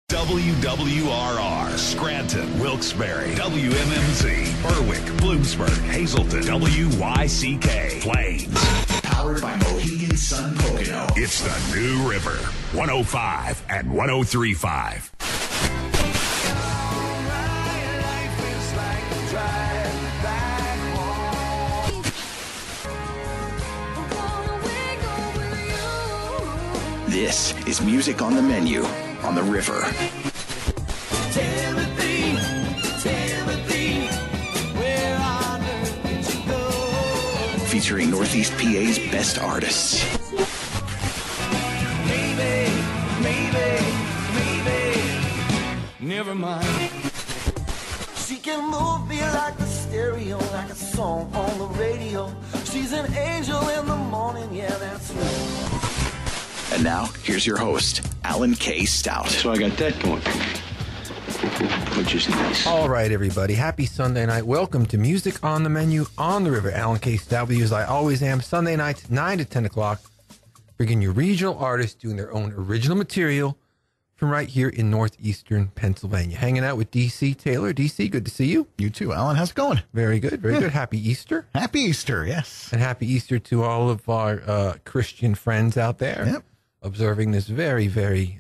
WWRR, Scranton, Wilkes-Barre, WMMZ, Berwick, Bloomsburg, Hazleton, WYCK, Plains. Powered by Mohegan Sun Pocono. It's the New River, 105 and 103.5. This is Music on the Menu on the River. Timothy, where on earth did you go? Featuring Northeast PA's best artists. Maybe, never mind. She can move me like the stereo, like a song on the radio. She's an angel in the morning, yeah, that's right. And now, here's your host, Alan K. Stout. So I got that going, which is nice. All right, everybody. Happy Sunday night. Welcome to Music on the Menu on the River. Alan K. Stout with you as I always am. Sunday nights, 9 to 10 o'clock. Bringing you regional artists doing their own original material from right here in northeastern Pennsylvania. Hanging out with D.C. Taylor. D.C., good to see you. You too, Alan. How's it going? Very good, very good. Happy Easter. Happy Easter, yes. And happy Easter to all of our Christian friends out there. Yep. Observing this very, very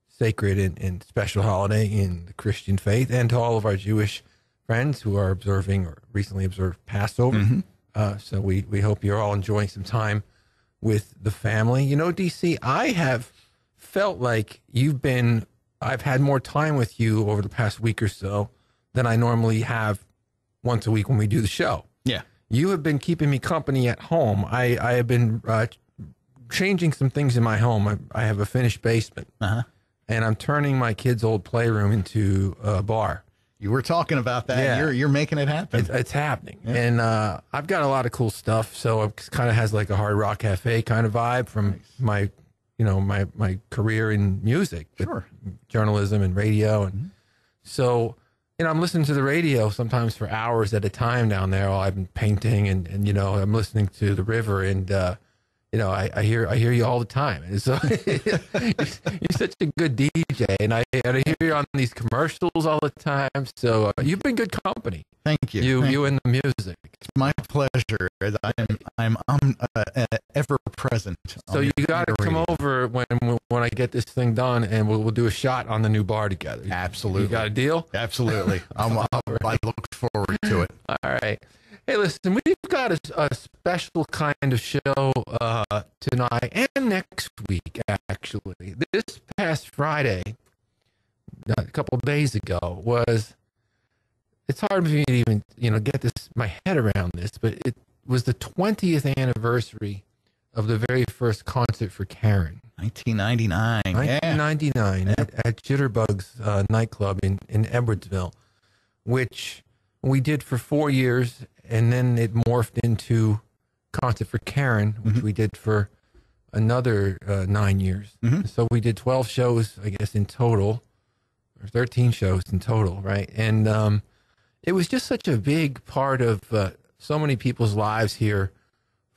sacred and special holiday in the Christian faith, and to all of our Jewish friends who are observing or recently observed Passover. Mm-hmm. So we hope you're all enjoying some time with the family. You know, DC, I have felt like I've had more time with you over the past week or so than I normally have once a week when we do the show. Yeah. You have been keeping me company at home. I have been changing some things in my home. I have a finished basement, and I'm turning my kids' old playroom into a bar. You were talking about that. Yeah. You're making it happen. It's happening. Yeah. And I've got a lot of cool stuff. So it kind of has like a Hard Rock Cafe kind of vibe from my career in music, sure, journalism and radio. And so, I'm listening to the radio sometimes for hours at a time down there while I've been painting and I'm listening to the river and, I hear you all the time. And so you're such a good DJ, and I hear you on these commercials all the time. So you've been good company. Thank you. You and the music. It's my pleasure. I'm ever present. So you got to come over when I get this thing done, and we'll do a shot on the new bar together. Absolutely. You got a deal? Absolutely. I look forward to it. All right. Hey, listen, we've got a special kind of show tonight and next week, actually. This past Friday, a couple of days ago, it's hard for me to even, get my head around this, but it was the 20th anniversary of the very first concert for Karen. 1999. 1999 at Jitterbugs nightclub in Edwardsville, which we did for 4 years. And then it morphed into Concert for Karen, which we did for another 9 years. Mm-hmm. So we did 12 shows, I guess, in total, or 13 shows in total, right? And it was just such a big part of so many people's lives here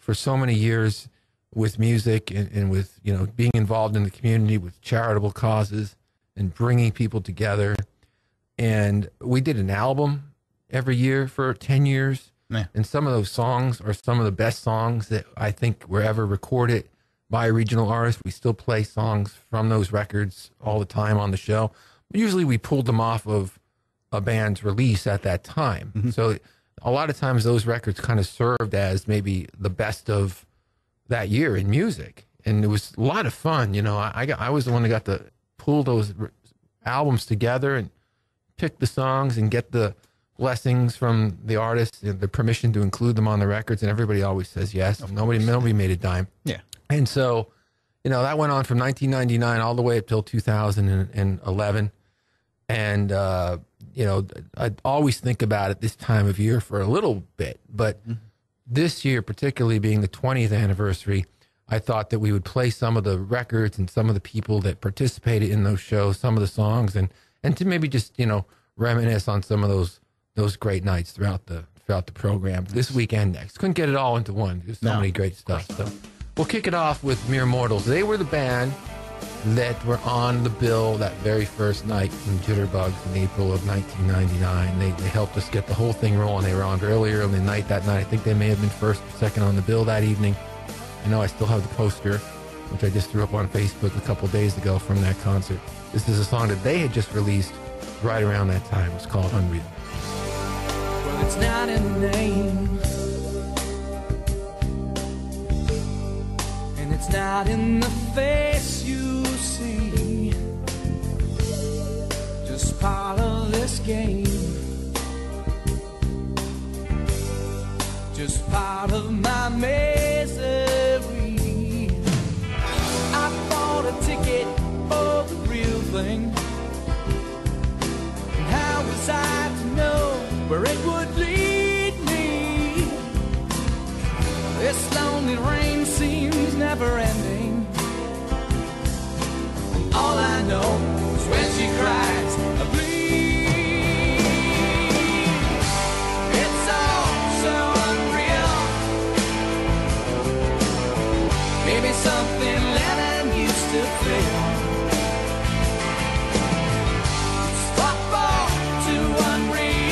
for so many years with music and with, being involved in the community with charitable causes and bringing people together. And we did an album every year for 10 years. Yeah. And some of those songs are some of the best songs that I think were ever recorded by a regional artist. We still play songs from those records all the time on the show. Usually we pulled them off of a band's release at that time. Mm-hmm. So a lot of times those records kind of served as maybe the best of that year in music. And it was a lot of fun. I was the one that got to pull those albums together and pick the songs and get the blessings from the artists, the permission to include them on the records, and everybody always says yes. Nobody made a dime. Yeah. And so, that went on from 1999 all the way up till 2011. And, I always think about it this time of year for a little bit, but this year, particularly being the 20th anniversary, I thought that we would play some of the records and some of the people that participated in those shows, some of the songs, and to maybe just, reminisce on some of those great nights throughout the program this weekend next. Couldn't get it all into one. There's so many great stuff. So we'll kick it off with Mere Mortals. They were the band that were on the bill that very first night in Jitterbugs in April of 1999. They helped us get the whole thing rolling. They were on very early in the night that night. I think they may have been first or second on the bill that evening. I know I still have the poster, which I just threw up on Facebook a couple days ago from that concert. This is a song that they had just released right around that time. It's called Unreal. Well, it's not in the name, and it's not in the face you see. Just part of this game, just part of my misery. I bought a ticket for the real thing, and how was I to know where it would lead me? This lonely rain seems never ending, and all I know is when she cries, I bleed. It's all so unreal. Maybe something Lennon used to feel. It's far too unreal.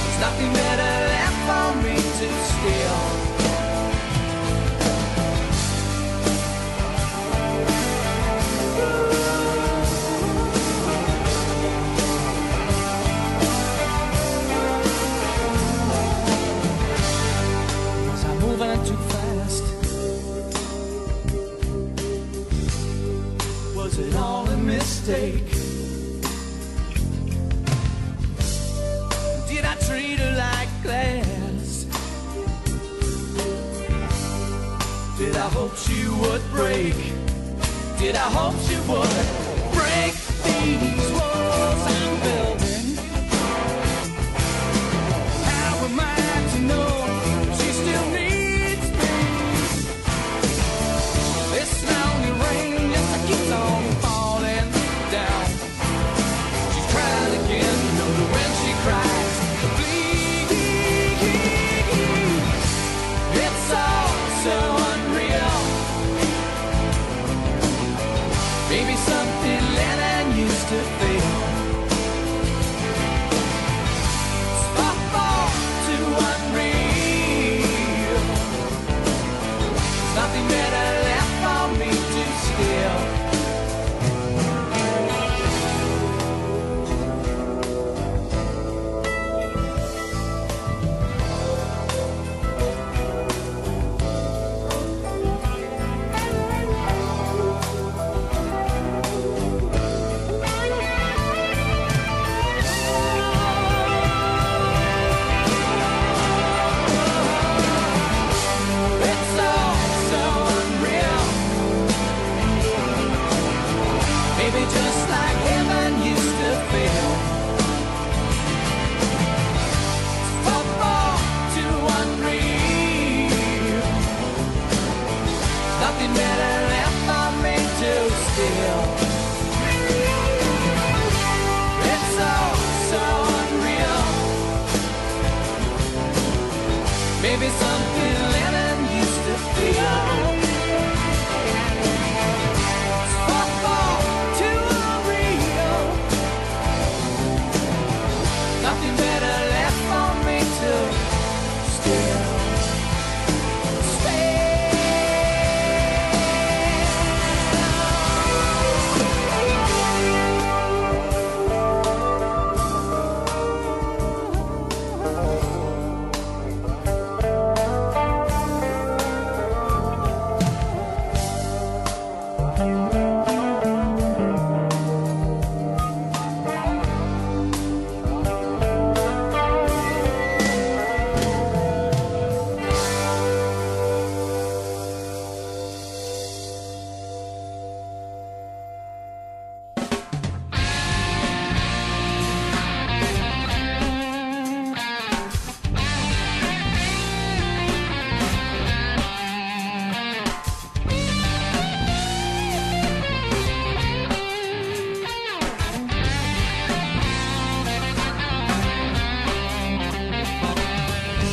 There's nothing better left for me to steal. Was I moving too fast? Was it all a mistake? Did I treat her like glass? Did I hope she would break? Did I hope she would break these walls I'm building? How am I to know she still needs me? This lonely rain just keeps on falling down. She's crying again, you know that when she cries, the bleed. It's all so unreal. Maybe something Lennon used to feel. It's far too unreal. There's nothing better left for me to steal. It's all so unreal. Maybe just like heaven used to feel. It's far too unreal. Nothing better left for me to steal. It's all so unreal. Maybe something Lennon used to feel. It's far too unreal. Nothing better left for me to steal.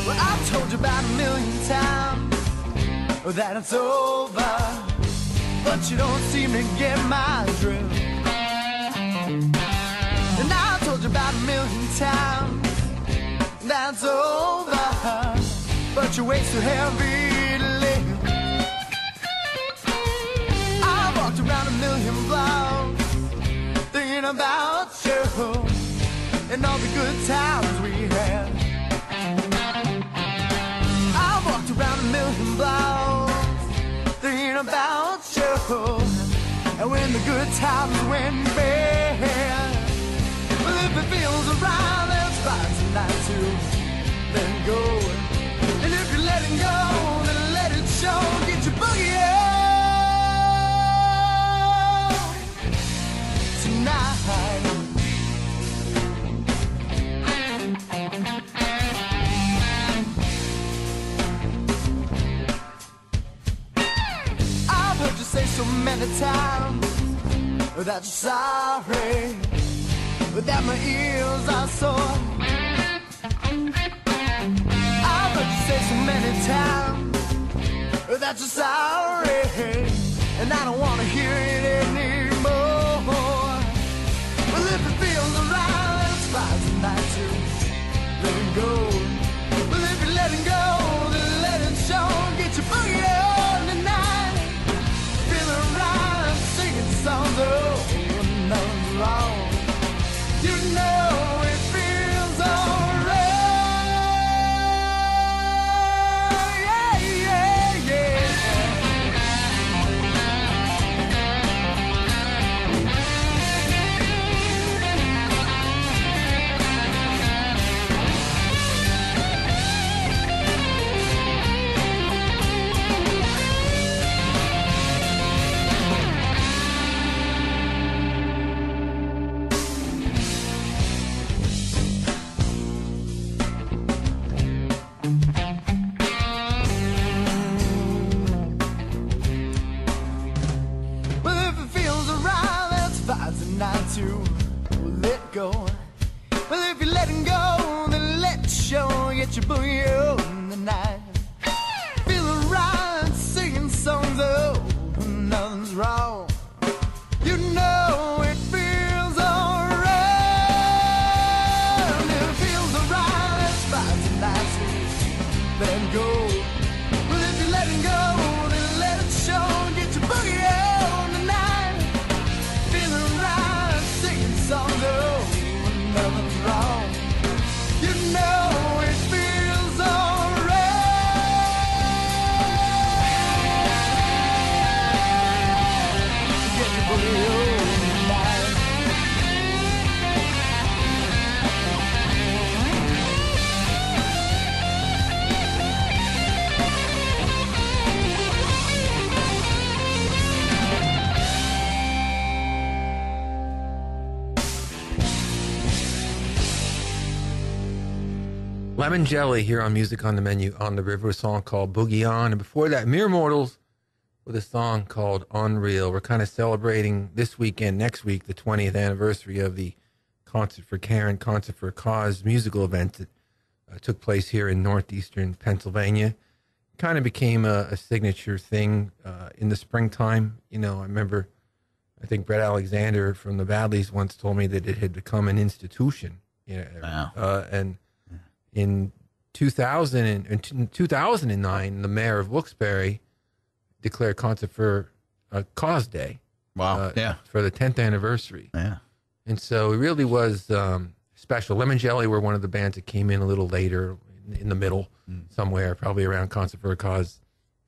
Well, I've told you about a million times that it's over. but you don't seem to get my drift. And I told you about 1,000,000 times that's over, but your weight's too heavy to lift. I walked around 1,000,000 blocks thinking about you and all the good times we had. I walked around 1,000,000 blocks thinking about you, and when the good times went bad, well, if it feels right, let's find tonight to let go. And if you're letting go, then let it show. Get your boogie on tonight. I've heard you say so many times that you're sorry, that my ears are sore. I've heard you say so many times that you're sorry, and I don't want to hear it anymore. Well, if it feels right, let's find tonight to let it go. Well, if you're letting go, then let it show. Get your boogie on tonight. Feeling right, singing songs, oh, nothing's wrong. You know it feels alright. Yeah, yeah, yeah. Well, if it feels alright, let's find tonight to let go. Well, if you're letting go, then let it show. Get your boogie on tonight. Feeling right, singing songs, oh, nothing's wrong. You know it feels alright. And if it feels alright, let's find tonight to let go. Well, if you're letting go, then let it show. Get your boogie on tonight. Feeling right, singing songs, oh, nothing's wrong. You know it feels alright. Get your boogie on tonight. Lemongelli here on Music on the Menu on the River, a song called Boogie On. And before that, Mere Mortals with a song called Unreal. We're kind of celebrating this weekend, next week, the 20th anniversary of the Concert for Karen, Concert for a Cause musical event that took place here in northeastern Pennsylvania. Kind of became a signature thing in the springtime. You know, I remember, I think Brett Alexander from the Badlees once told me that it had become an institution. You know, Wow. And in 2009, the mayor of Wilkes-Barre declared Concert for a Cause Day. Wow. Yeah. For the 10th anniversary. Yeah. And so it really was special. Lemongelli were one of the bands that came in a little later, in the middle, somewhere, probably around Concert for a Cause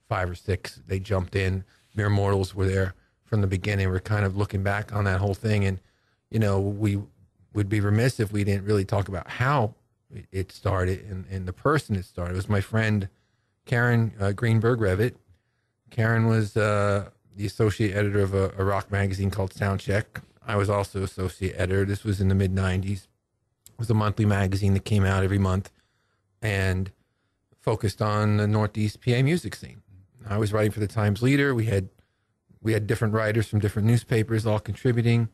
5 or 6. They jumped in. Mere Mortals were there from the beginning. We're kind of looking back on that whole thing. And, you know, we would be remiss if we didn't really talk about how it started and the person it started. It was my friend Karen Greenberg-Revitt. Karen was the associate editor of a rock magazine called Soundcheck. I was also associate editor. This was in the mid-'90s. It was a monthly magazine that came out every month and focused on the Northeast PA music scene. I was writing for the Times Leader. We had different writers from different newspapers all contributing.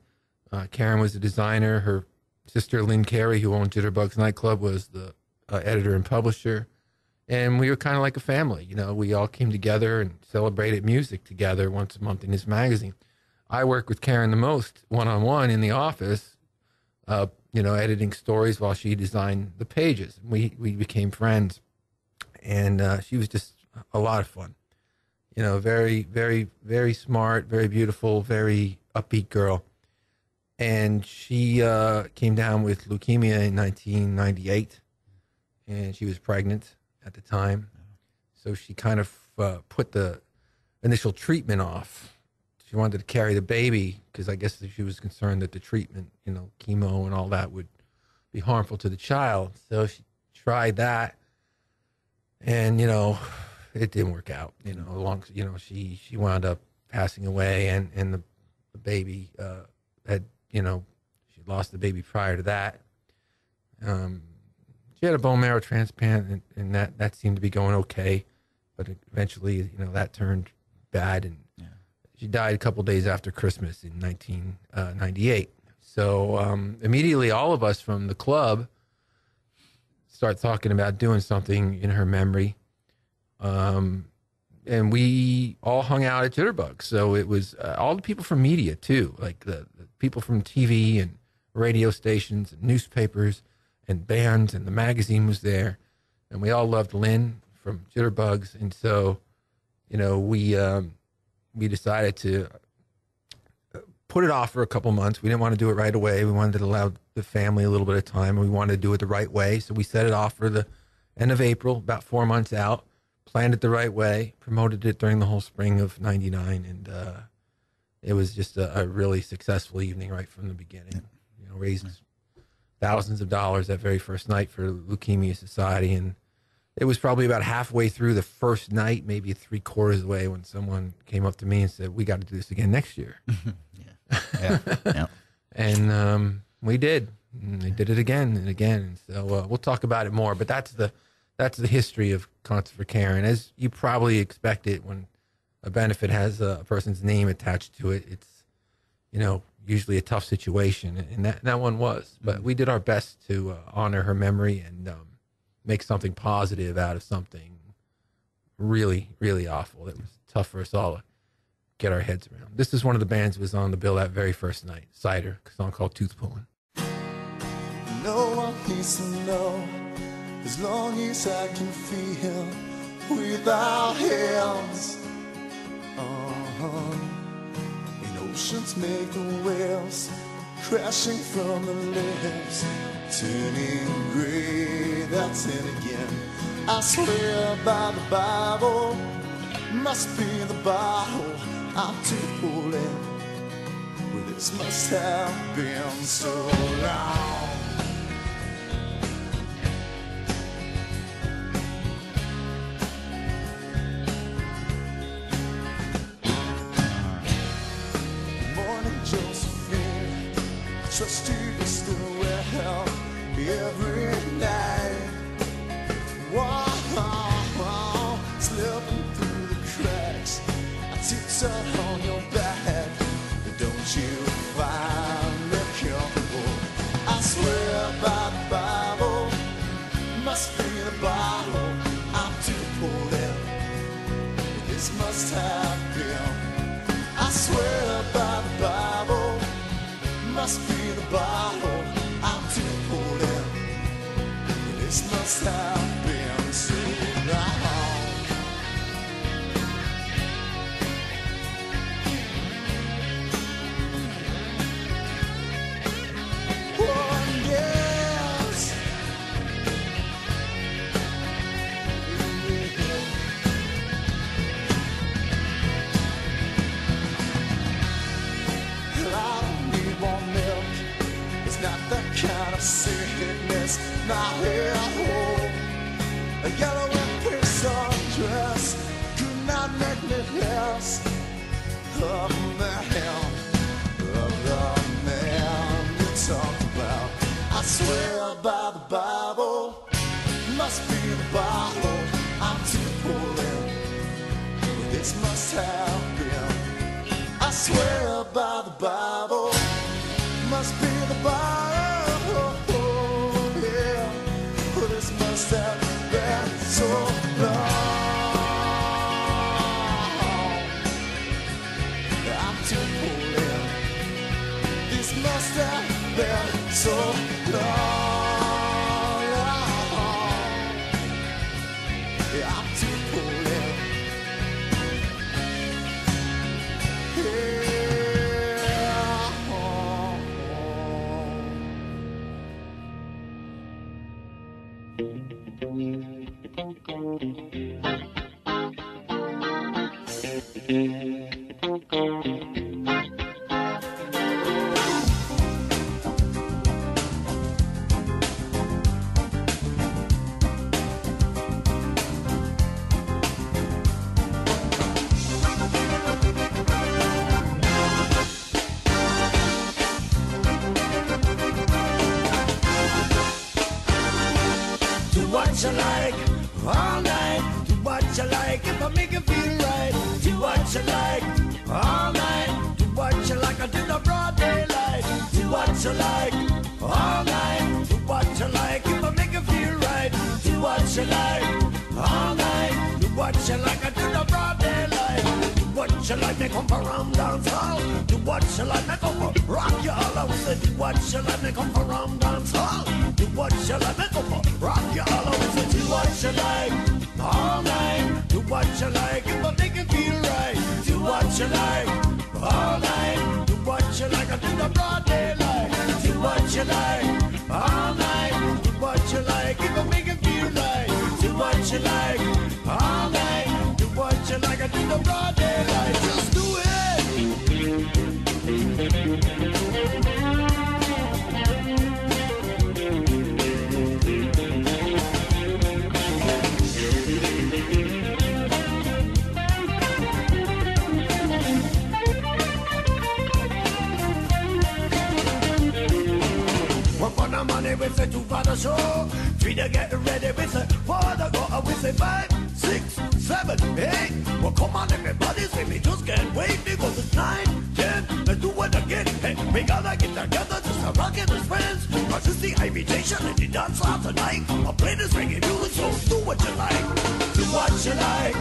Karen was the designer. Her sister, Lynn Carey, who owned Jitterbugs Nightclub, was the editor and publisher. And we were kind of like a family. You know, we all came together and celebrated music together once a month in his magazine. I worked with Karen the most one-on-one in the office, you know, editing stories while she designed the pages. We became friends, and she was just a lot of fun. You know, very, very, very smart, very beautiful, very upbeat girl. And she came down with leukemia in 1998, and she was pregnant at the time. So she kind of put the initial treatment off. She wanted to carry the baby because I guess she was concerned that the treatment, you know, chemo and all that would be harmful to the child. So she tried that, and, you know, it didn't work out. You know, she wound up passing away, and the baby had, you know, she lost the baby prior to that. She had a bone marrow transplant, and that seemed to be going okay, but eventually, you know, that turned bad, and she died a couple days after Christmas in 1998. So immediately, all of us from the club start talking about doing something in her memory, and we all hung out at Jitterbug. So it was all the people from media too, like the people from TV and radio stations and newspapers and bands, and the magazine was there, and we all loved Lynn from Jitterbugs. And so, you know, we decided to put it off for a couple months. We didn't want to do it right away. We wanted to allow the family a little bit of time, and we wanted to do it the right way. So we set it off for the end of April, about 4 months out, planned it the right way, promoted it during the whole spring of '99, and it was just a really successful evening right from the beginning. You know, raised thousands of dollars that very first night for Leukemia Society, and it was probably about halfway through the first night, maybe 3/4 of the way, when someone came up to me and said, "We got to do this again next year." Yeah. And we did. And they did it again and again. And so we'll talk about it more. But that's the history of Concert for Karen. As you probably expect it, when a benefit has a person's name attached to it, it's, you know, usually a tough situation, and that one was. But we did our best to honor her memory and make something positive out of something really, really awful. It was tough for us all to get our heads around. This is one of the bands that was on the bill that very first night, Cider, a song called Toothpullin. No one needs to know, as long as I can feel without hands. And oceans make the waves crashing from the lips, turning gray, that's it again. I swear by the Bible, must be the bottle I'm Toothpullin. Well, this must have been so long. Trust you still well every night. Wow, slipping through the cracks. I tiptoed on your back. Don't you find me comfortable? I swear by the Bible, must be the bottle I'm Toothpullin. This must have been. I swear by the Bible, must be the bottle I'm Toothpullin. This must have been so long. Oh, yes. I don't need more milk. It's not that kind of sickness. Not at home. A yellow and pink sundress could not make me less of the man you talked about. I swear by the Bible, must be the bottle I'm Toothpullin. This must have been. I swear by the Bible, must be the bottle. Yeah, this must have been so. must have been so long. Yeah, I'm too pulling. What you like all night, do what you like if I make you feel right. Do what you like all night, do what you like until the broad daylight. Do what you like all night, do what you like if I make you feel right. Do what you like all night, do what you like until the broad daylight. Do what you like, they come from dance hall. Do what you like, they come for rock you all. I will say, do what you like, they come from dance hall. Do what you like, they come for rock you all. I will say, do what you like all night. Do what you like if I make you feel right. Do what you like all night. Do what you like until the broad daylight. Do what you like all night. Do what you like if I make you feel right. Do what you like all night. Do what you like until the broad daylight. Just do it. Money we say two for the show, three to get ready we say four to go, we say 5, 6, 7, 8. Well come on everybody, say me just can't wait because it's 9, 10. Let's do it again. Hey, we gotta get together just to rock it as friends. Cause it's the invitation and the dance hall tonight. I'll play this reggae music, so do what you like. Do what you like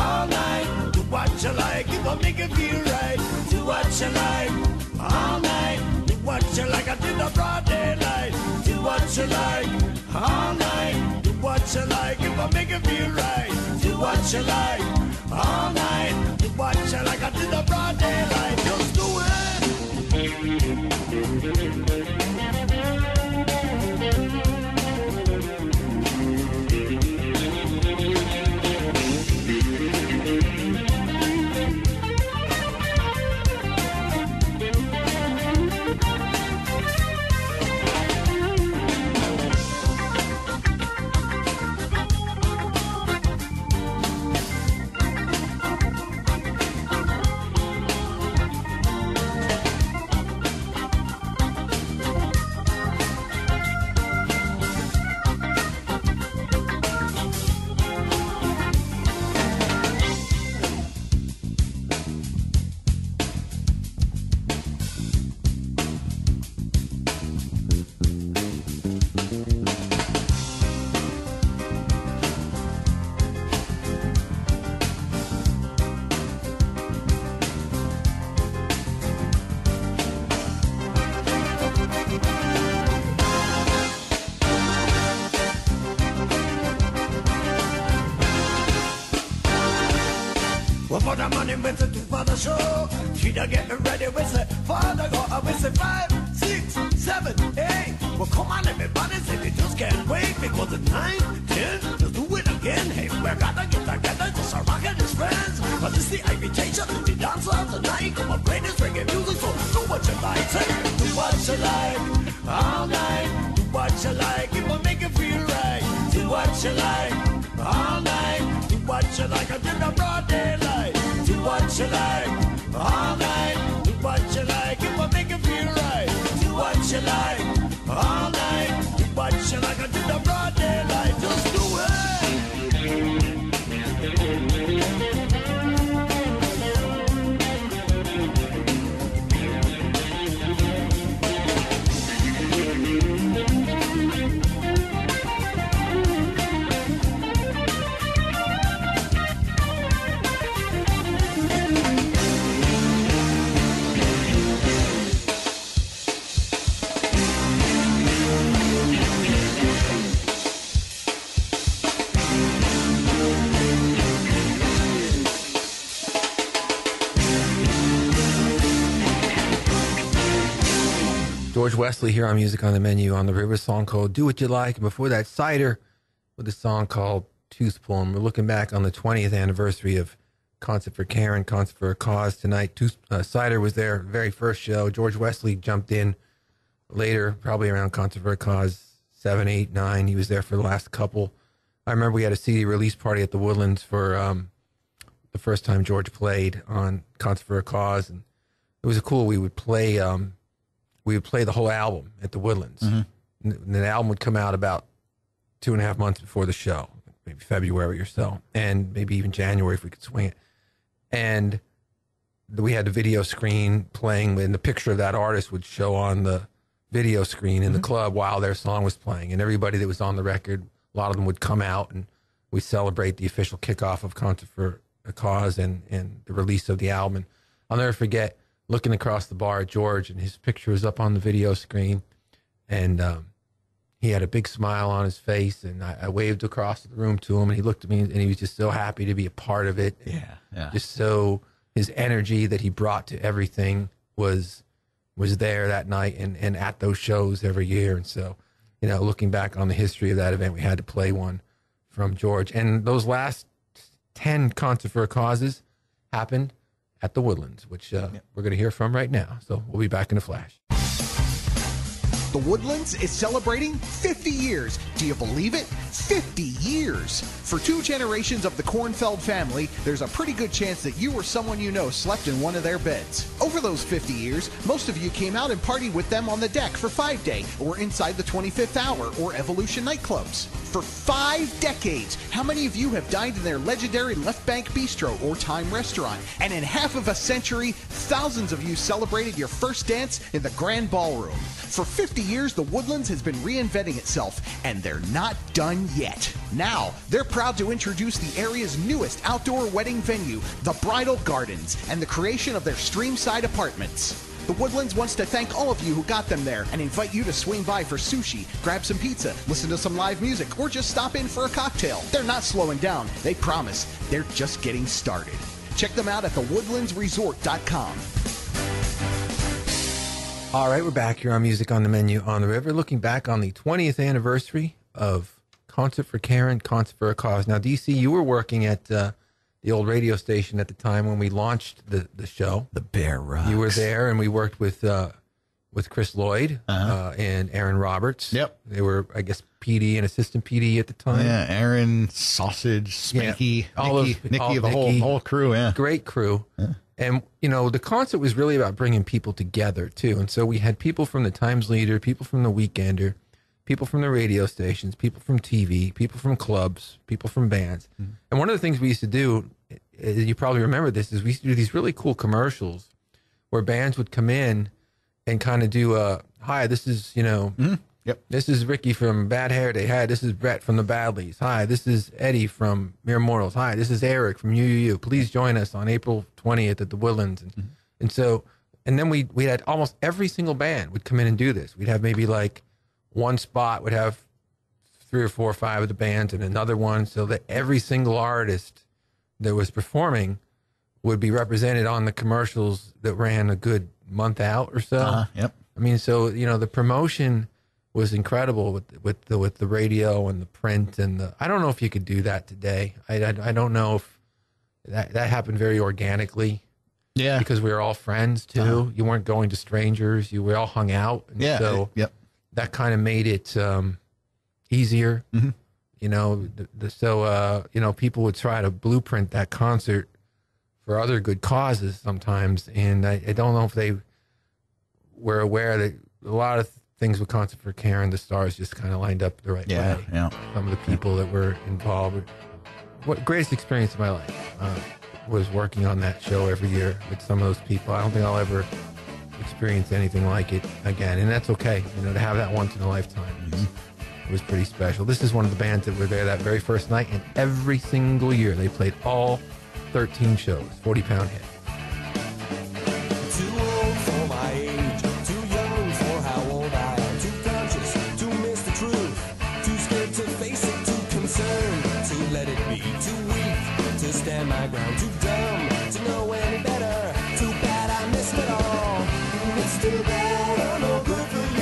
all night. Do what you like, if I make it feel right. Do what you like all night. Do what you like until the broad daylight. Do what you like all night. Do what you like if I make it feel right. Do what you like all night. Do what you like until the broad daylight. Just do with the two for the show. Three to get ready with the four to go, with the 5, 6, 7, 8. Well come on everybody, say we just can't wait because it's 9, 10. Just do it again. Hey, we're gonna get together just to rock it as friends. Cause it's the invitation to the dance hall tonight. Come on, play this reggae music, so do what you like. Say, do what you like all night. Do what you like if I make it feel right. Do what you like all night. Do what you like until the broad daylight. Do what you like all night. Do what you like if I make it feel right. Do what you like all night. Do what you like until the broad daylight. Just do it. George Wesley here on Music on the Menu on the River, song called Do What You Like. And before that, Cider with a song called Toothpullin. We're looking back on the 20th anniversary of Concert for Care and Concert for a Cause tonight. Cider was their very first show. George Wesley jumped in later, probably around Concert for a Cause 7, 8, 9. He was there for the last couple. I remember we had a CD release party at the Woodlands for the first time George played on Concert for a Cause, and it was cool. We would play the whole album at the Woodlands. Mm-hmm. And the album would come out about 2.5 months before the show, maybe February or so, and maybe even January if we could swing it. And we had the video screen playing, and the picture of that artist would show on the video screen in the club while their song was playing. And everybody that was on the record, a lot of them would come out, and we celebrate the official kickoff of Concert for a Cause and the release of the album. And I'll never forget looking across the bar at George, and his picture was up on the video screen, and he had a big smile on his face, and I waved across the room to him, and he looked at me, and he was just so happy to be a part of it. Yeah. Just so his energy that he brought to everything was there that night and at those shows every year. And so, looking back on the history of that event, we had to play one from George. And those last 10 Concert for a Causes happened at the Woodlands, which we're going to hear from right now. So we'll be back in a flash. The Woodlands is celebrating 50 years. Do you believe it? 50 years. For 2 generations of the Kornfeld family, there's a pretty good chance that you or someone you know slept in one of their beds. Over those 50 years, most of you came out and partied with them on the deck for 5 Day or inside the 25th Hour or Evolution nightclubs. For 5 decades, how many of you have dined in their legendary Left Bank Bistro or Time Restaurant? And in half of a century, thousands of you celebrated your first dance in the Grand Ballroom. For 50 years, the Woodlands has been reinventing itself, and they're not done yet. Now, they're proud to introduce the area's newest outdoor wedding venue, the Bridal Gardens, and the creation of their Streamside Apartments. The Woodlands wants to thank all of you who got them there and invite you to swing by for sushi, grab some pizza, listen to some live music, or just stop in for a cocktail. They're not slowing down. They promise. They're just getting started. Check them out at thewoodlandsresort.com. All right, we're back here on Music on the Menu on the River, looking back on the 20th anniversary of Concert for Care and Concert for a Cause. Now, DC, you were working at the old radio station at the time when we launched the show. The Bear Rocks. You were there, and we worked with Chris Lloyd and Aaron Roberts. Yep. They were, I guess, PD and assistant PD at the time. Yeah, Aaron, Sausage, Spanky, Nikki, the whole crew. Yeah, great crew. Yeah. And, the concert was really about bringing people together, too. And so we had people from the Times Leader, people from the Weekender, people from the radio stations, people from TV, people from clubs, people from bands. Mm-hmm. And one of the things we used to do, you probably remember this, is we used to do these really cool commercials where bands would come in and kind of do hi, this is, this is Ricky from Bad Hair Day. Hi, this is Brett from the Badlees. Hi, this is Eddie from Mere Mortals. Hi, this is Eric from UUU. Please join us on April 20th at the Woodlands. And then we had almost every single band would come in and do this. We'd have maybe like one spot would have 3 or 4 or 5 of the bands and another one, so that every single artist that was performing would be represented on the commercials that ran a good month out or so. Yep. I mean, so, the promotion was incredible with the radio and the print and I don't know if you could do that today. I don't know if that happened very organically. Yeah. Because we were all friends too. You weren't going to strangers. We all hung out. And so that kind of made it easier. Mm-hmm. People would try to blueprint that concert for other good causes sometimes. And I don't know if they were aware that a lot of things with Concert for Care and the Stars just kind of lined up the right way. Yeah. Some of the people that were involved. What greatest experience of my life was working on that show every year with some of those people. I don't think I'll ever experience anything like it again, and that's okay. To have that once in a lifetime was pretty special. This is one of the bands that were there that very first night, and every single year they played all 13 shows, 40-pound hit. Too old for my age, too young for how old I am, too conscious to miss the truth, too scared to face it, too concerned to let it be, too weak to stand my ground, too dumb to know any better, too bad I missed it all. It's too bad I'm no good for you.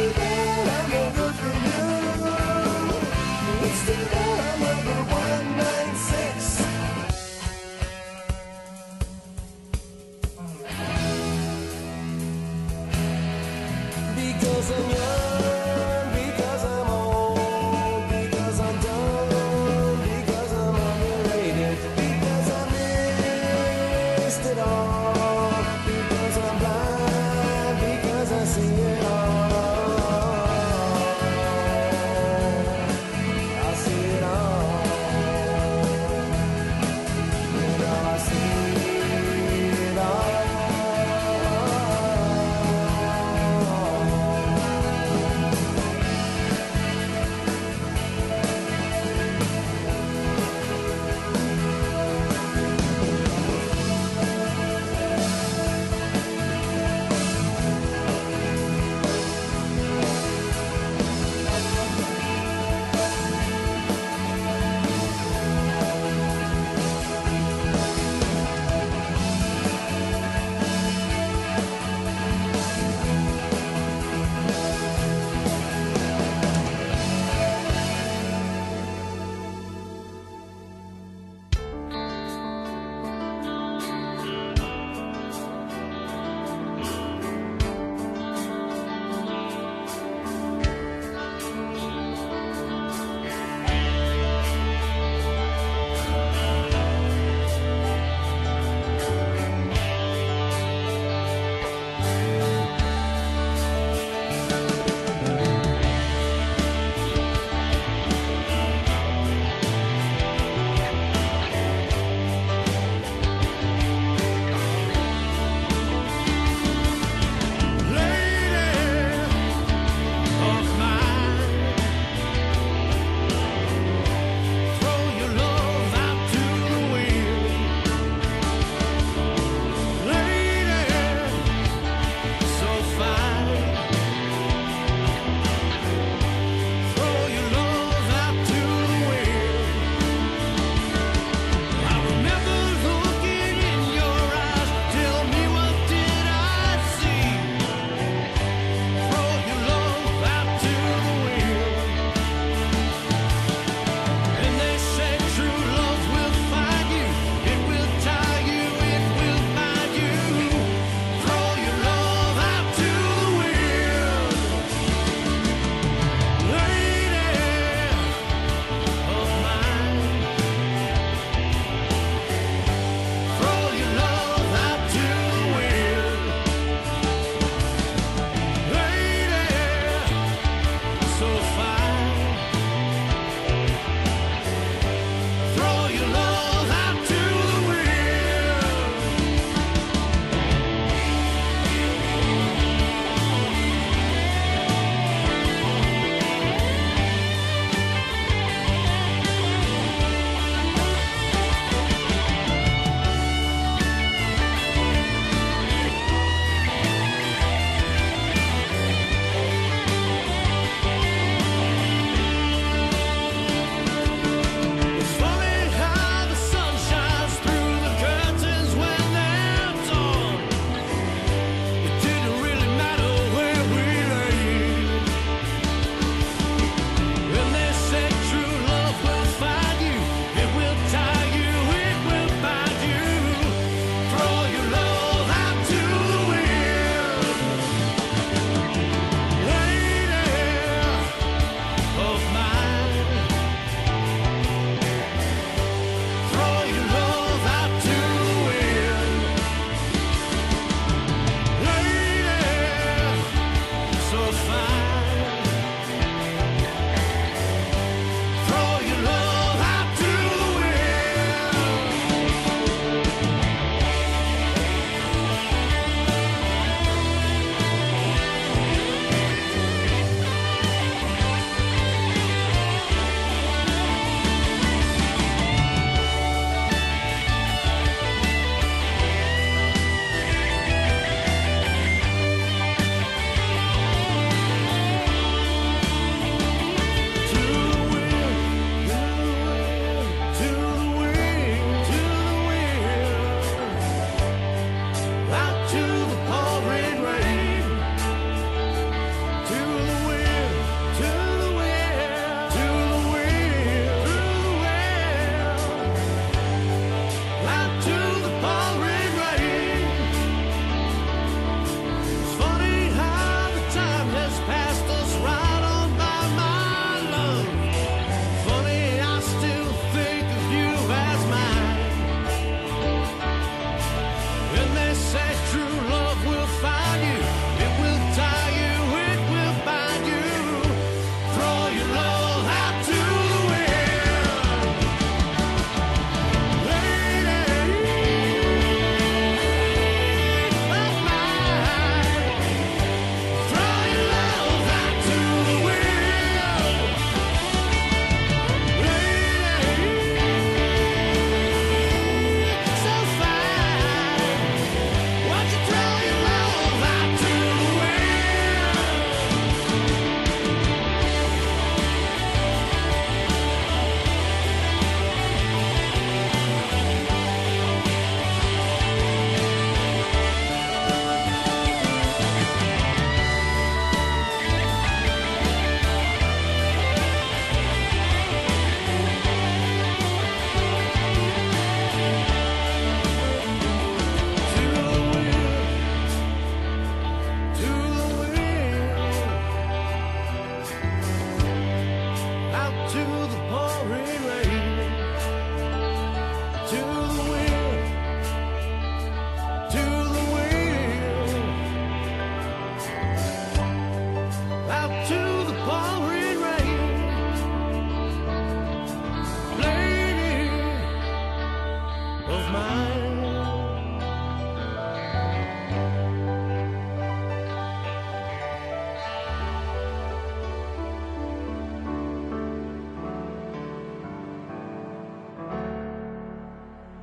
too bad I'm no good for you. It's too bad I'm number 196. Because I'm young, because I'm old, because I'm dumb, because I'm underrated, because I missed it all, because I'm blind, because I see it all. I see it all. You know I see it all.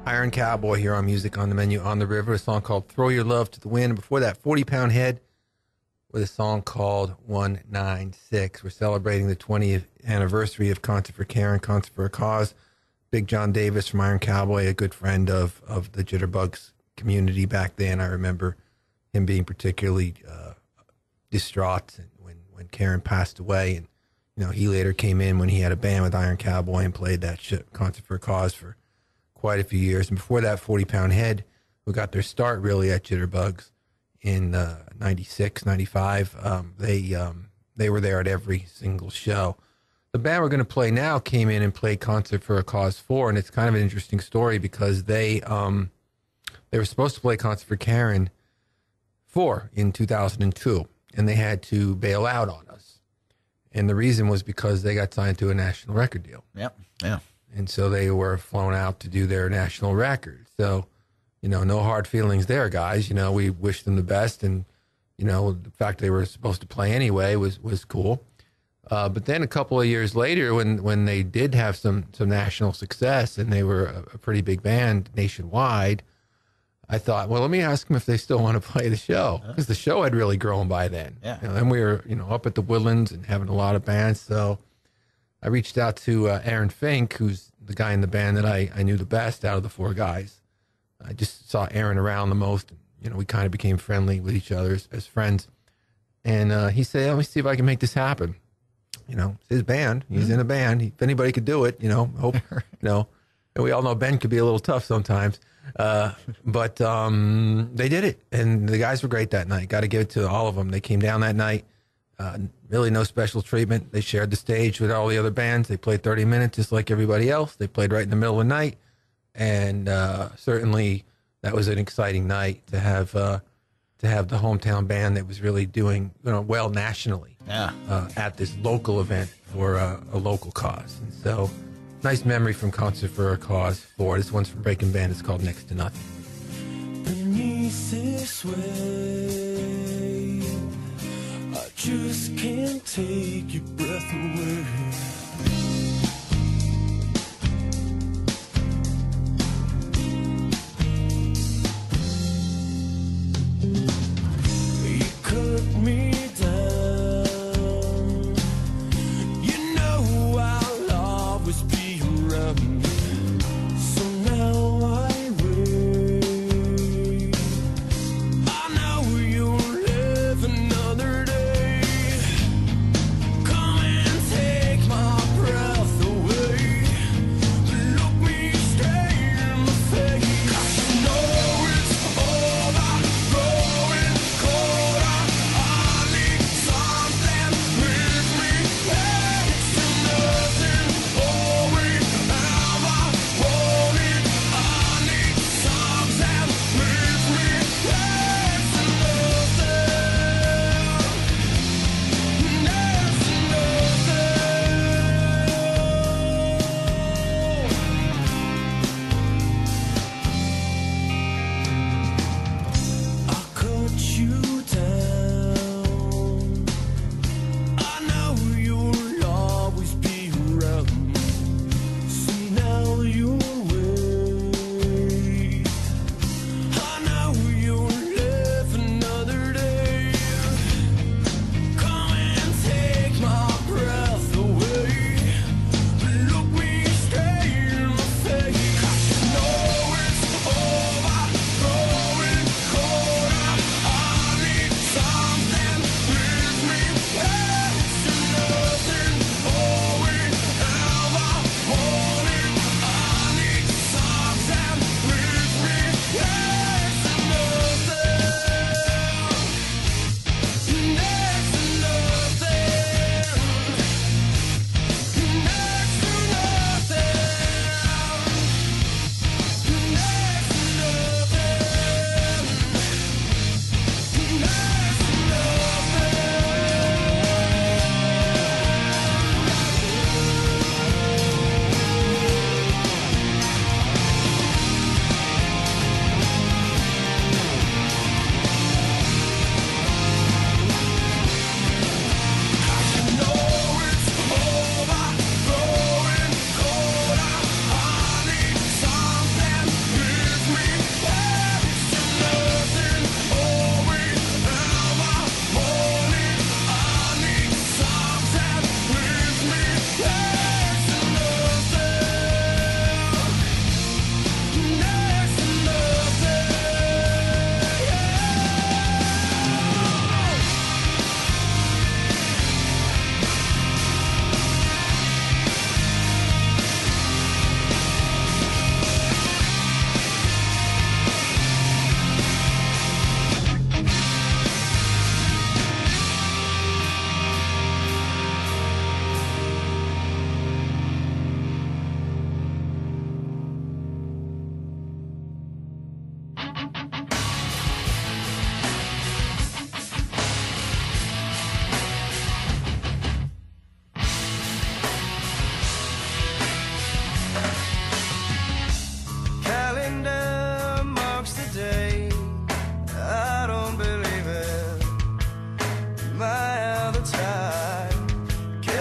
Iron Cowboy here on Music on the Menu on the River, a song called Throw Your Love to the Wind. Before that, 40-Pound Head with a song called 196. We're celebrating the 20th anniversary of Concert for Care and Concert for a Cause. Big John Davis from Iron Cowboy, a good friend of the Jitterbugs community back then. I remember him being particularly distraught when Karen passed away. And, you know, he later came in when he had a band with Iron Cowboy and played that Concert for a Cause for quite a few years. And before that, 40-Pound Head, who got their start really at Jitterbugs in 96, 95. They were there at every single show. The band we're going to play now came in and played Concert for a Cause 4, and it's kind of an interesting story because they were supposed to play Concert for Karen 4 in 2002, and they had to bail out on us. And the reason was because they got signed to a national record deal. Yep. Yeah. And so they were flown out to do their national record. So, you know, no hard feelings there, guys. You know, we wish them the best. And, you know, the fact they were supposed to play anyway was cool. But then a couple of years later, when they did have some national success and they were a pretty big band nationwide, I thought, well, let me ask them if they still want to play the show. Because the show had really grown by then. Yeah. You know, and we were, you know, up at the Woodlands and having a lot of bands. So I reached out to Aaron Fink, who's the guy in the band that I knew the best out of the four guys. I just saw Aaron around the most. And, you know, we kind of became friendly with each other as friends. And he said, let me see if I can make this happen. You know, it's his band. He's in a band. If anybody could do it, you know, hope, you know. And we all know Ben could be a little tough sometimes. But they did it. And the guys were great that night. Got to give it to all of them. They came down that night. Really no special treatment. They shared the stage with all the other bands. They played 30 minutes just like everybody else. They played right in the middle of the night. And certainly that was an exciting night to have the hometown band that was really doing, you know, well nationally at this local event for a local cause. And so nice memory from Concert for a Cause 4. This one's from Breaking Band. It's called Next to Nothing. Beneath this wave, I just can't take your breath away. You cut me down. You know I'll always be around. So now I wait. I know you'll live another day. Come and take my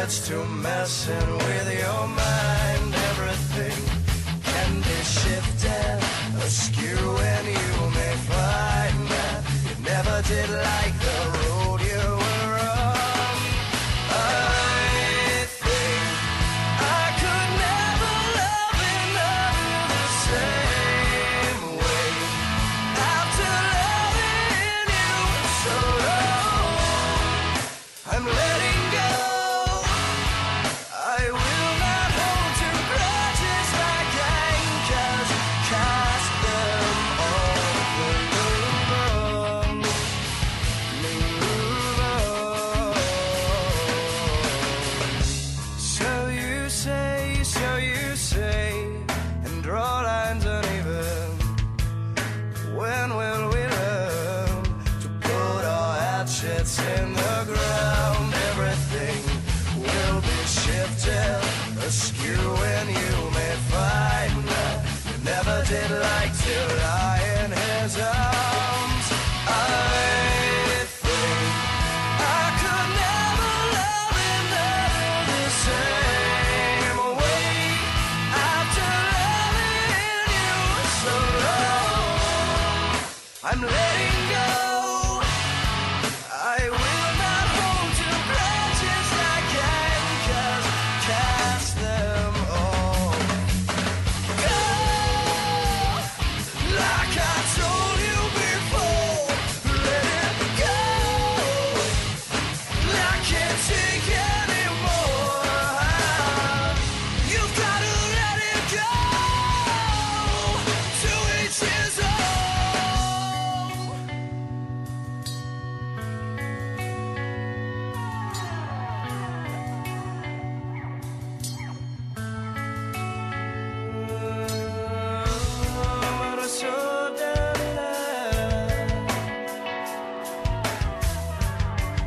gets to messing with your mind, everything can be shifted, askew, and you may find that you never did like the road you were on. I think I could never love another the same way after loving you so long. I'm letting go. I will not hold to grudges like anchors. Cast them off and move on. Move on. So you say, and draw lines uneven. When will we learn to put our hatchets in the ground? Everything will be shifted, askew, and you may find that you never did like to lie in his arms. I think I could never love another the same way after loving you so long. I'm letting go. I will not hold to grudges like anchors. Cast them off. Go, like I told you before. Let it go. I can't take anymore. You've got to let it go. To each his own. But it's so damn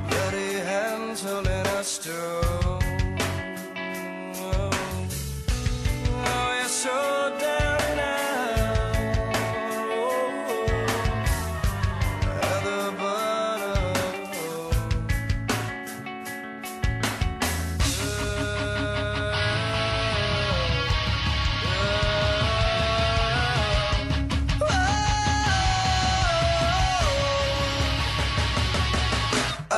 bloody hands holding us strong. Oh, you're so down now. At the I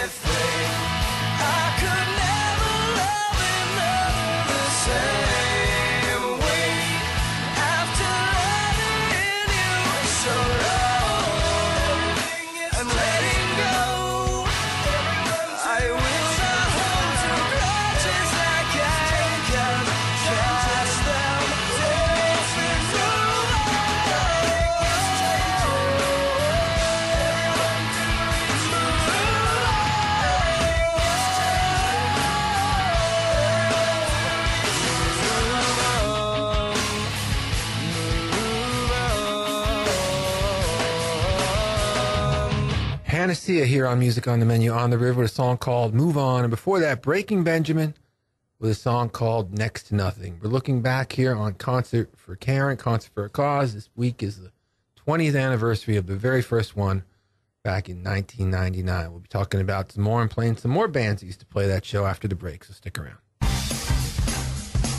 think I could never love another the same way after loving you so long. I'm letting go. I will not hold to grudges like anchors. Cast them off and move Panacea here on Music on the Menu on the River with a song called Move On. And before that, Breaking Benjamin with a song called Next to Nothing. We're looking back here on Concert for Karen, Concert for a Cause. This week is the 20th anniversary of the very first one back in 1999. We'll be talking about some more and playing some more bands that used to play that show after the break, so stick around.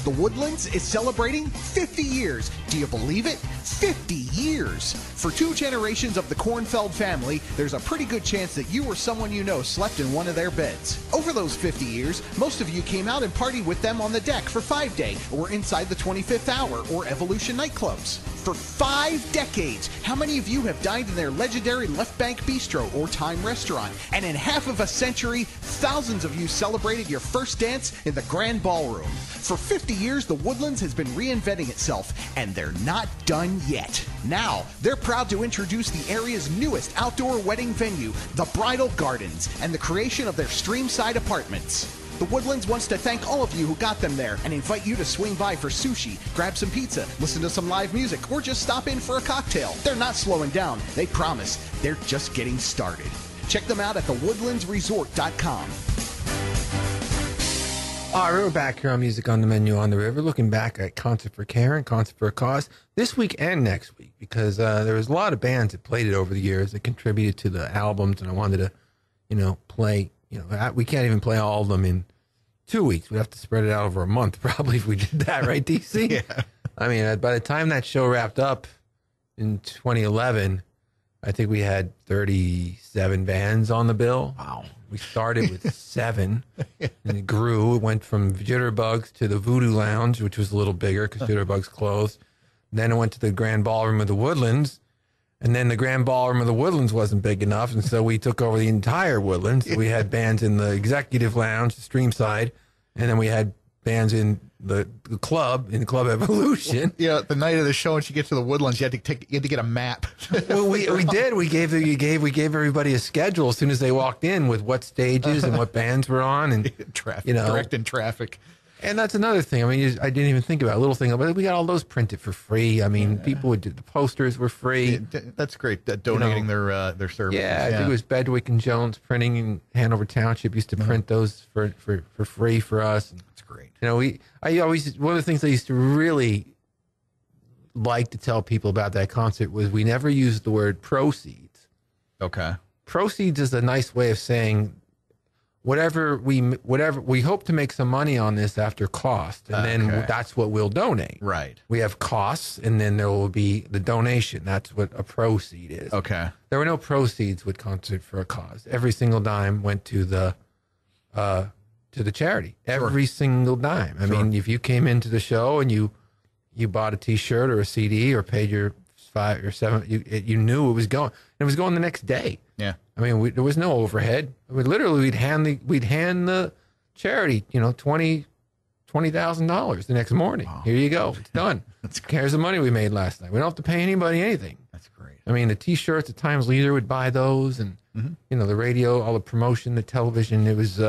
The Woodlands is celebrating 50 years. Do you believe it? 50 years. For 2 generations of the Kornfeld family, there's a pretty good chance that you or someone you know slept in one of their beds. Over those 50 years, most of you came out and partied with them on the deck for 5 Day, or inside the 25th Hour, or Evolution nightclubs. For 5 decades, how many of you have dined in their legendary Left Bank Bistro or Time Restaurant? And in half of a century, thousands of you celebrated your first dance in the Grand Ballroom. For 50 years, the Woodlands has been reinventing itself, and they're not done yet. Now, they're proud to introduce the area's newest outdoor wedding venue, the Bridal Gardens, and the creation of their Streamside Apartments. The Woodlands wants to thank all of you who got them there and invite you to swing by for sushi, grab some pizza, listen to some live music, or just stop in for a cocktail. They're not slowing down. They promise. They're just getting started. Check them out at thewoodlandsresort.com. All right, we're back here on Music on the Menu on the River, looking back at Concert for Karen, Concert for a Cause, this week and next week, because there was a lot of bands that played it over the years that contributed to the albums, and I wanted to, play we can't even play all of them in 2 weeks. We'd have to spread it out over a month probably if we did that, right, DC? Yeah. I mean, by the time that show wrapped up in 2011, I think we had 37 bands on the bill. Wow. We started with 7, and it grew. It went from Jitterbugs to the Voodoo Lounge, which was a little bigger because Jitterbugs closed. Then it went to the Grand Ballroom of the Woodlands, and then the Grand Ballroom of the Woodlands wasn't big enough, and so we took over the entire Woodlands. So we had bands in the Executive Lounge, the Streamside, and then we had bands in the club, in Club Evolution. Yeah, the night of the show, once you get to the Woodlands, you had to get a map. Well, we did. We gave everybody a schedule as soon as they walked in with what stages and what bands were on, and traffic, directing traffic. And that's another thing. I mean, I didn't even think about a little thing, but we got all those printed for free. I mean, people would do the posters were free. Yeah, that's great. Donating their services. Yeah, I think it was Bedwick and Jones Printing in Hanover Township used to print those for free for us. That's great. I always, one of the things I used to really like to tell people about that concert was we never used the word proceeds. Okay. Proceeds is a nice way of saying whatever we hope to make some money on this after cost, and then that's what we'll donate. Right. We have costs, and then there will be the donation. That's what a proceed is. Okay. There were no proceeds with Concert for a Cause. Every single dime went to the charity. Every single dime. I mean, if you came into the show and you bought a T-shirt or a CD or paid your $5 or $7, you knew it was going. And it was going the next day. Yeah. I mean, there was no overhead. Literally, we'd hand the charity, $20,000 the next morning. Wow. Here you go. It's done. Here's the money we made last night. We don't have to pay anybody anything. That's great. I mean, the T-shirts, the Times Leader would buy those, and the radio, all the promotion, the television. It was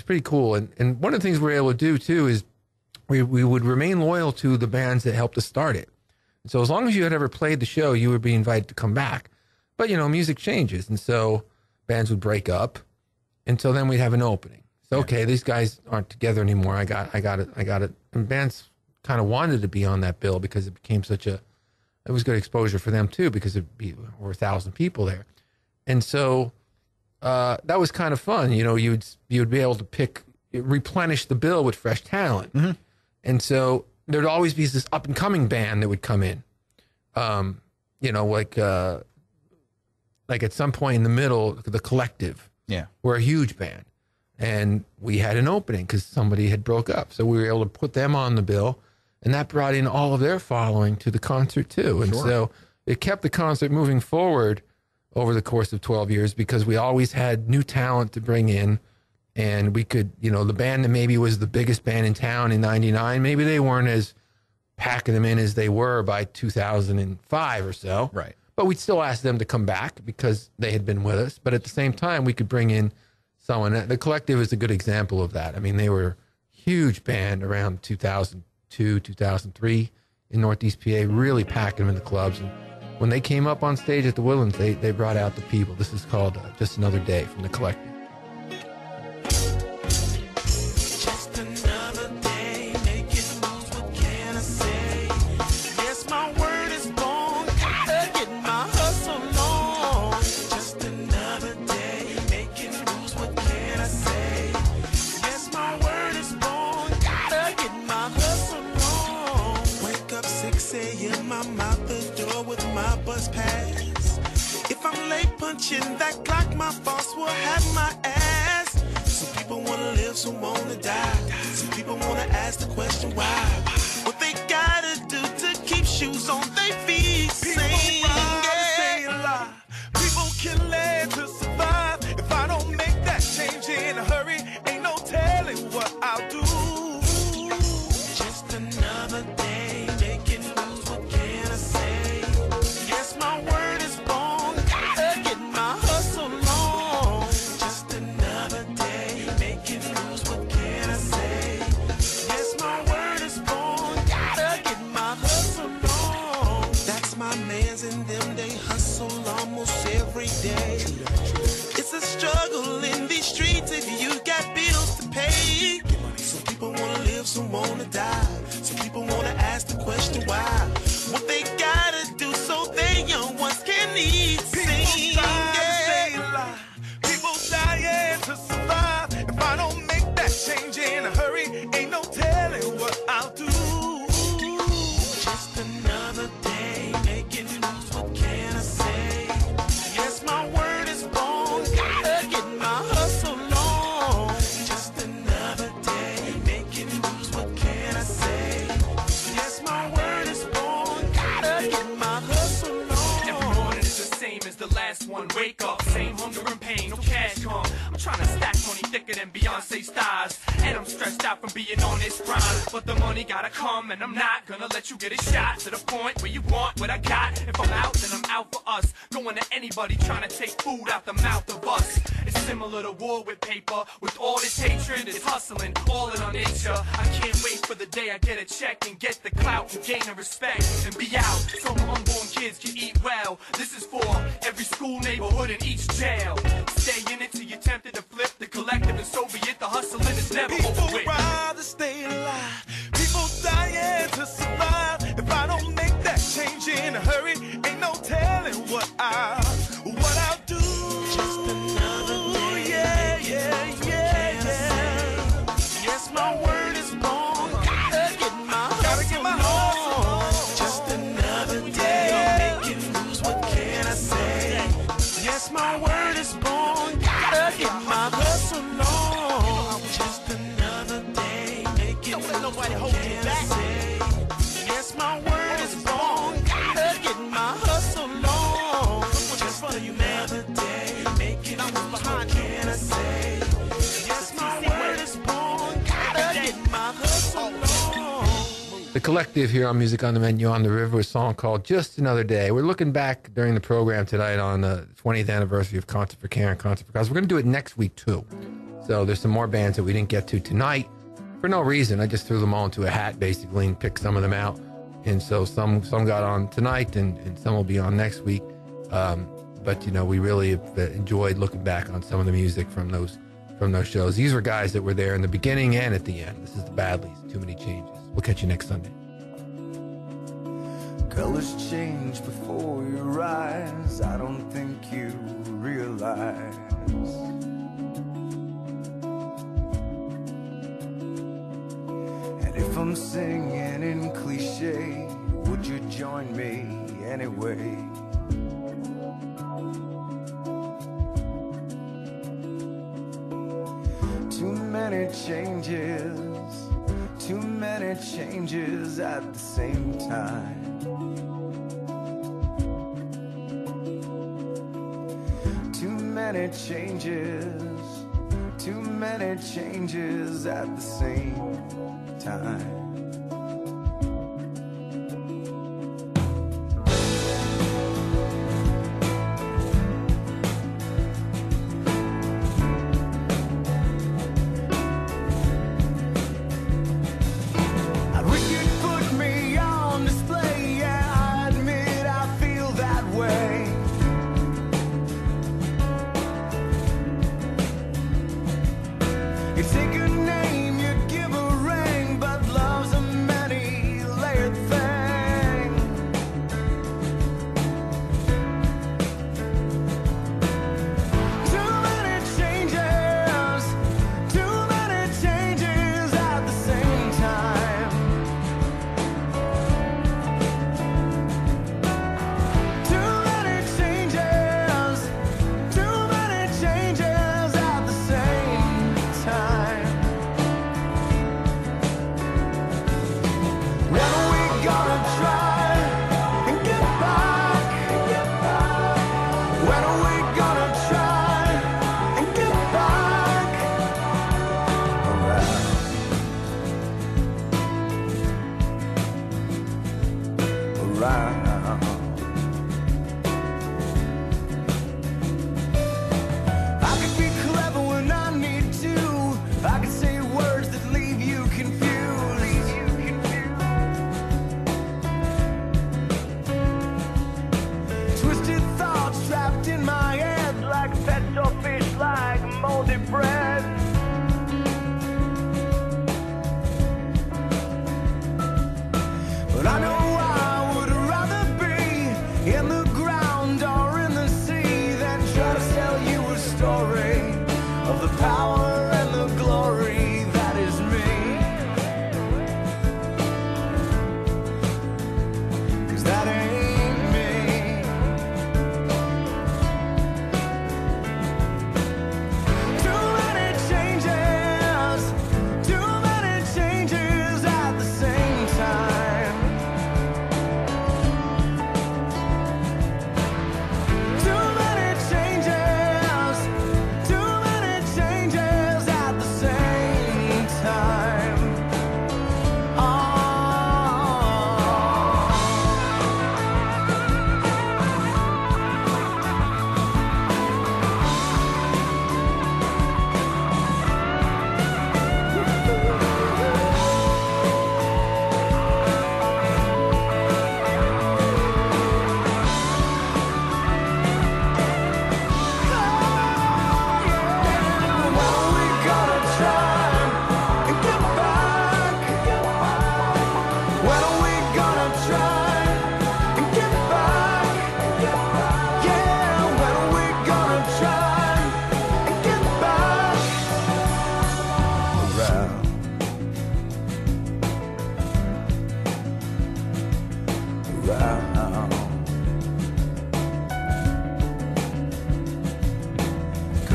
pretty cool. And one of the things we were able to do too is we would remain loyal to the bands that helped us start it. And so as long as you had ever played the show, you would be invited to come back. But music changes, and so bands would break up, and so then we'd have an opening. So okay, these guys aren't together anymore. I got it. And bands kind of wanted to be on that bill because it became it was good exposure for them too, because it'd be over 1,000 people there, and so that was kind of fun. You'd be able to replenish the bill with fresh talent, and so there'd always be this up and coming band that would come in, like at some point in the middle, the Collective. Yeah. We're a huge band. And we had an opening because somebody had broke up. So we were able to put them on the bill, and that brought in all of their following to the concert too. And so it kept the concert moving forward over the course of 12 years because we always had new talent to bring in, and we could, the band that maybe was the biggest band in town in 99, maybe they weren't as packing them in as they were by 2005 or so. Right. But we'd still ask them to come back because they had been with us. But at the same time, we could bring in someone. The Collective is a good example of that. I mean, they were a huge band around 2002, 2003 in Northeast PA, really packing them in the clubs. And when they came up on stage at the Woodlands, they brought out the people. This is called Just Another Day from the Collective. That clock, my boss will have my ass. Some people wanna live, some wanna die. Some people wanna ask the question why. What they gotta do to keep shoes on their feet. People stay alive. People kill it to survive. If I don't make that change in a hurry, ain't no telling what I'll do. Just another day making moves. What can I say? Yes, my word is born. than Beyonce stars. And I'm stressed out from being on this grind. But the money gotta come, and I'm not gonna let you get a shot to the point where you want what I got. If I'm out, then I'm out for us. Going to anybody trying to take food out the mouth of us. It's similar to war with paper. With all this hatred, it's hustling, all in our nature. I can't wait for the day I get a check and get the clout and gain the respect and be out so my unborn kids can eat well. This is for every school, neighborhood, and each jail. Stay in it till you're tempted to flip the collective, and so be it. The hustling is never over with. People rather stay alive. People dying to survive. If I don't make that change in a hurry, ain't no telling what I'll do. Just another day. Yeah. Yes, my word is born. Gotta get my hustle on. Just another day. Making moves, what can I say? Yes, my word is born. Gotta get my hustle on. Just another day. Making moves, what can I say? Yes, my word is born. Gotta get my hustle on. Just another day. Making moves, what can I say? Yes, my word is born. Gotta get my hustle on. The Collective here on Music on the Menu on the River, a song called Just Another Day. We're looking back during the program tonight on the 20th anniversary of Concert for Care and Concert for Cause. We're going to do it next week, too. So there's some more bands that we didn't get to tonight for no reason. I just threw them all into a hat, basically, and picked some of them out. And so some got on tonight, and some will be on next week. But, you know, we really have enjoyed looking back on some of the music from those shows. These were guys that were there in the beginning and at the end. This is the Badlees, Too Many Changes. We'll catch you next Sunday. Colors change before your eyes. I don't think you realize. And if I'm singing in cliche, would you join me anyway? Too many changes at the same time. Too many changes at the same time. You take a name, you give a ring, but love's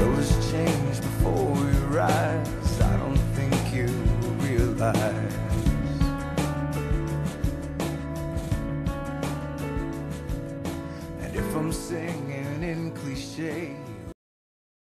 Colors change before your eyes. I don't think you realize. And if I'm singing in cliche,